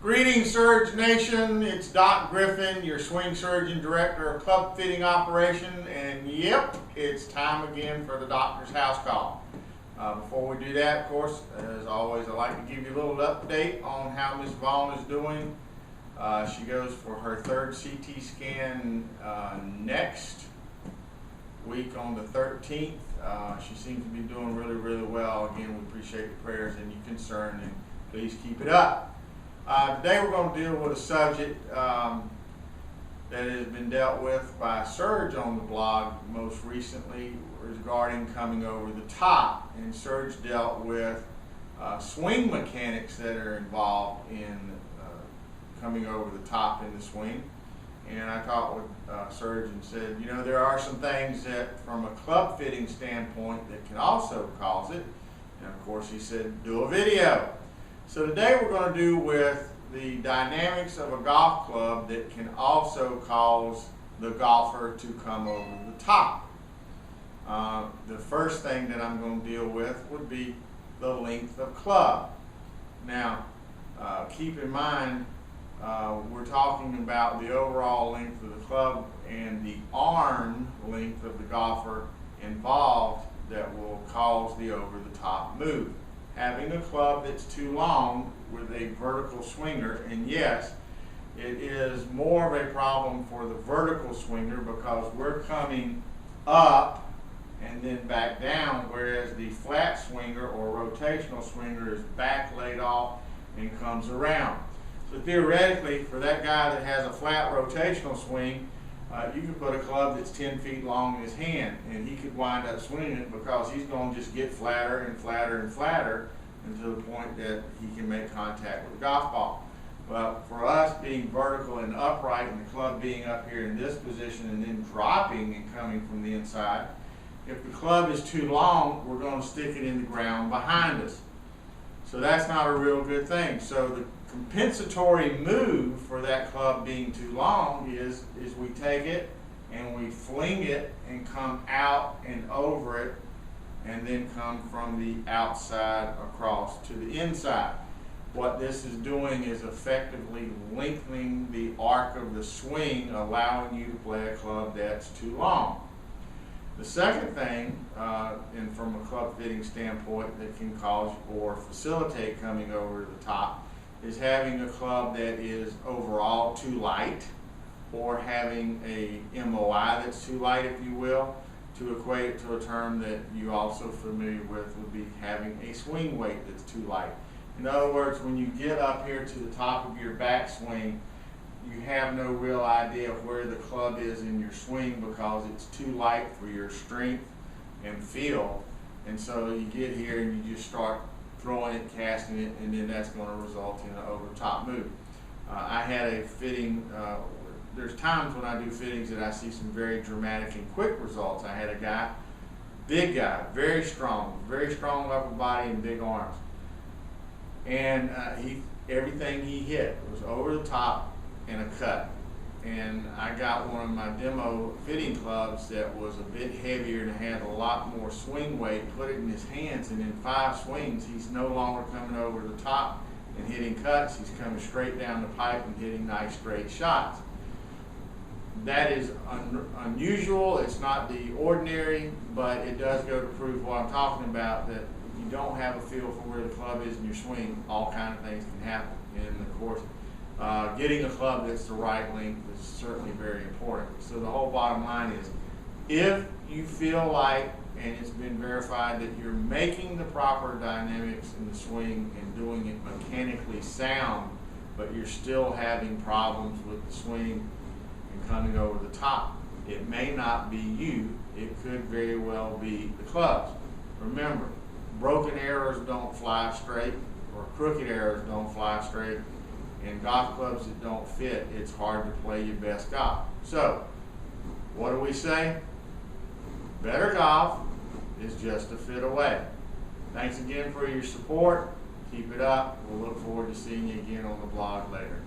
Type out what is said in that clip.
Greetings, Surge Nation. It's Doc Griffin, your swing surgeon director of club fitting operation, and yep, it's time again for the doctor's house call. Before we do that, of course, as always, I'd like to give you a little update on how Ms. Vaughn is doing. She goes for her third CT scan next week on the 13th. She seems to be doing really well. Again, we appreciate the prayers and your concern, and please keep it up. Today we're going to deal with a subject that has been dealt with by Surge on the blog most recently regarding coming over the top. And Surge dealt with swing mechanics that are involved in coming over the top in the swing. And I talked with Surge and said, you know, there are some things that from a club fitting standpoint that can also cause it. And of course he said, do a video. So today we're going to do with the dynamics of a golf club that can also cause the golfer to come over the top. The first thing that I'm going to deal with would be the length of club. Now, keep in mind, we're talking about the overall length of the club and the arm length of the golfer involved that will cause the over-the-top move. Having a club that's too long with a vertical swinger, and yes, it is more of a problem for the vertical swinger because we're coming up and then back down, whereas the flat swinger or rotational swinger is back laid off and comes around. So theoretically, for that guy that has a flat rotational swing, you could put a club that's 10 feet long in his hand and he could wind up swinging it because he's going to just get flatter and flatter and flatter until the point that he can make contact with the golf ball. But for us being vertical and upright and the club being up here in this position and then dropping and coming from the inside, if the club is too long, we're going to stick it in the ground behind us. So that's not a real good thing. So the compensatory move for that club being too long is we take it and we fling it and come out and over it and then come from the outside across to the inside. What this is doing is effectively lengthening the arc of the swing, allowing you to play a club that's too long. The second thing, and from a club fitting standpoint, that can cause or facilitate coming over the top is having a club that is overall too light, or having a MOI that's too light, if you will. To equate it to a term that you also familiar with would be having a swing weight that's too light. In other words, when you get up here to the top of your backswing, you have no real idea of where the club is in your swing because it's too light for your strength and feel. And so you get here and you just start throwing it, casting it, and then that's going to result in an over-the-top move. I had a fitting, there's times when I do fittings that I see some very dramatic and quick results. I had a guy, big guy, very strong upper body and big arms. And everything he hit was over the top and a cut. And I got one of my demo fitting clubs that was a bit heavier and had a lot more swing weight, put it in his hands, and in 5 swings, he's no longer coming over the top and hitting cuts. He's coming straight down the pipe and hitting nice straight shots. That is unusual. It's not the ordinary, but it does go to prove what I'm talking about, that if you don't have a feel for where the club is in your swing, all kinds of things can happen. And of course, getting a club that's the right length is certainly very important. So the whole bottom line is, if you feel like, and it's been verified, that you're making the proper dynamics in the swing and doing it mechanically sound, but you're still having problems with the swing and coming over the top, it may not be you. It could very well be the clubs. Remember, broken arrows don't fly straight, or crooked arrows don't fly straight. And golf clubs that don't fit, it's hard to play your best golf. So, what do we say? Better golf is just a fit away. Thanks again for your support. Keep it up. We'll look forward to seeing you again on the blog later.